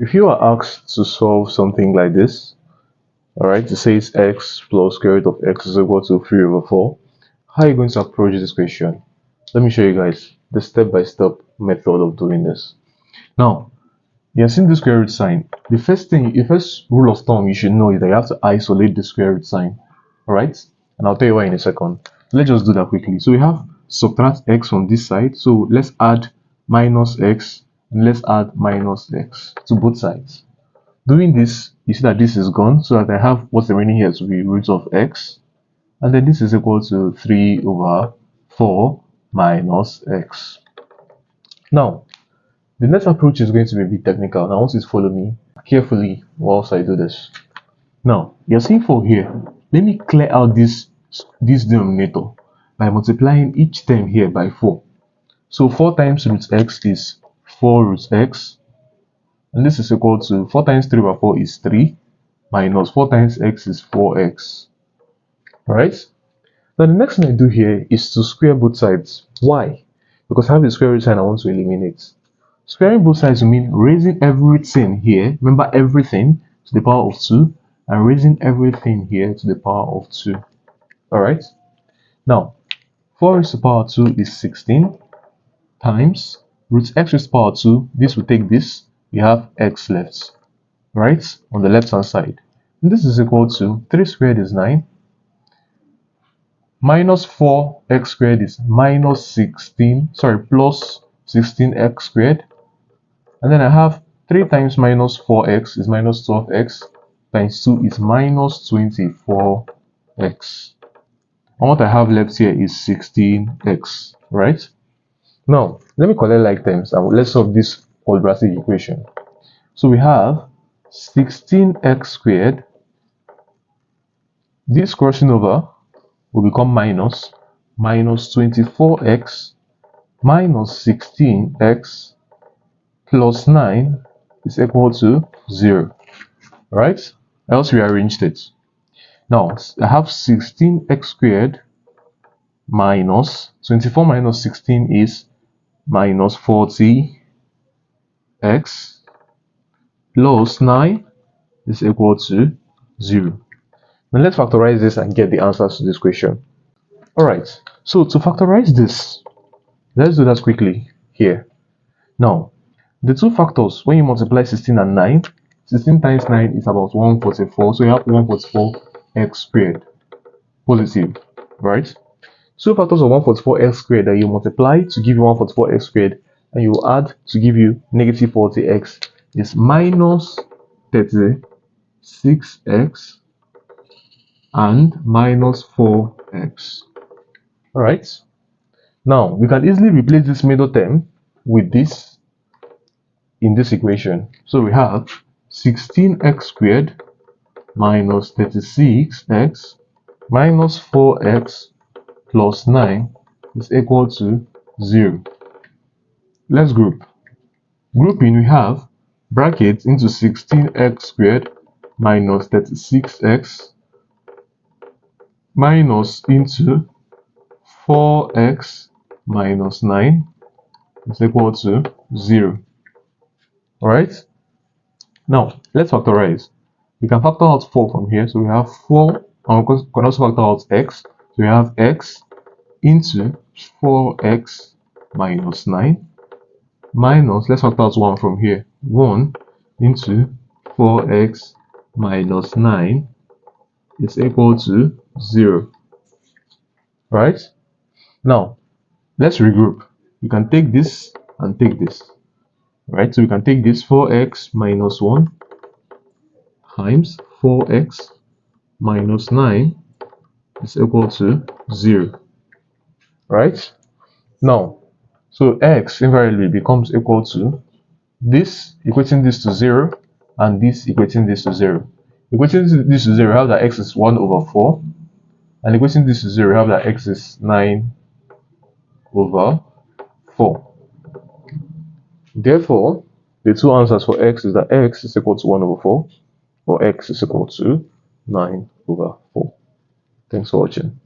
If you are asked to solve something like this, alright, it says x plus square root of x is equal to 3 over 4, how are you going to approach this question? Let me show you guys the step-by-step method of doing this. Now, you have seen the square root sign. The first rule of thumb you should know is that you have to isolate the square root sign, alright? And I'll tell you why in a second. Let's just do that quickly. So we have subtract x from this side, so let's add minus x and let's add minus x to both sides. Doing this, you see that this is gone, so that I have what's remaining here to be root of x, and then this is equal to 3 over 4 minus x. Now, the next approach is going to be a bit technical. Now, I want you to follow me carefully whilst I do this. Now, you're seeing 4 here. Let me clear out this denominator by multiplying each term here by 4. So 4 times root x is 4 root x, and this is equal to 4 times 3 over 4 is 3, minus 4 times x is 4x. Alright? Now the next thing I do here is to square both sides. Why? Because I have a square root sign I want to eliminate. Squaring both sides will mean raising everything here, remember everything, to the power of 2, and raising everything here to the power of 2. Alright? Now, 4 raised to the power 2 is 16 times root x raised to the power 2. This will take this. We have x left, right, on the left hand side. And this is equal to 3 squared is 9. Minus 4x squared is minus 16, plus 16x squared. And then I have 3 times minus 4x is minus 12x times 2 is minus 24x. And what I have left here is 16x, right? Now, let me collect like terms and let's solve this quadratic equation. So we have 16x squared. This crossing over will become minus 24x minus 16x plus 9 is equal to 0. Right? I also rearranged it. Now, I have 16x squared minus 24 minus 16 is minus 40x plus 9 is equal to 0. Now let's factorize this and get the answers to this question. Alright, so to factorize this, let's do that quickly here. Now, the two factors, when you multiply 16 and 9, 16 times 9 is about 144, so you have 144x squared positive, right? Two factors of 144x squared that you multiply to give you 144x squared, and you add to give you negative 40x is minus 36x and minus 4x. Alright, now we can easily replace this middle term with this in this equation. So we have 16x squared minus 36x minus 4x plus 9 is equal to 0. Let's group. Grouping, we have brackets into 16x squared minus 36x minus into 4x minus 9 is equal to 0. Alright? Now, let's factorize. We can factor out 4 from here, so we have 4, and we can also factor out x. So we have x into 4x minus 9 minus, let's factor out 1 from here, 1 into 4x minus 9 is equal to 0. Right? Now, let's regroup. We can take this and take this. Right? So we can take this 4x minus 1 times 4x minus 9 is equal to 0. Right? Now, so x invariably becomes equal to this equating this to 0 and this equating this to 0. Equating this to 0, we have that x is 1 over 4, and equating this to 0, we have that x is 9 over 4. Therefore, the two answers for x is that x is equal to 1 over 4 or x is equal to 9 over 4. Thanks for watching.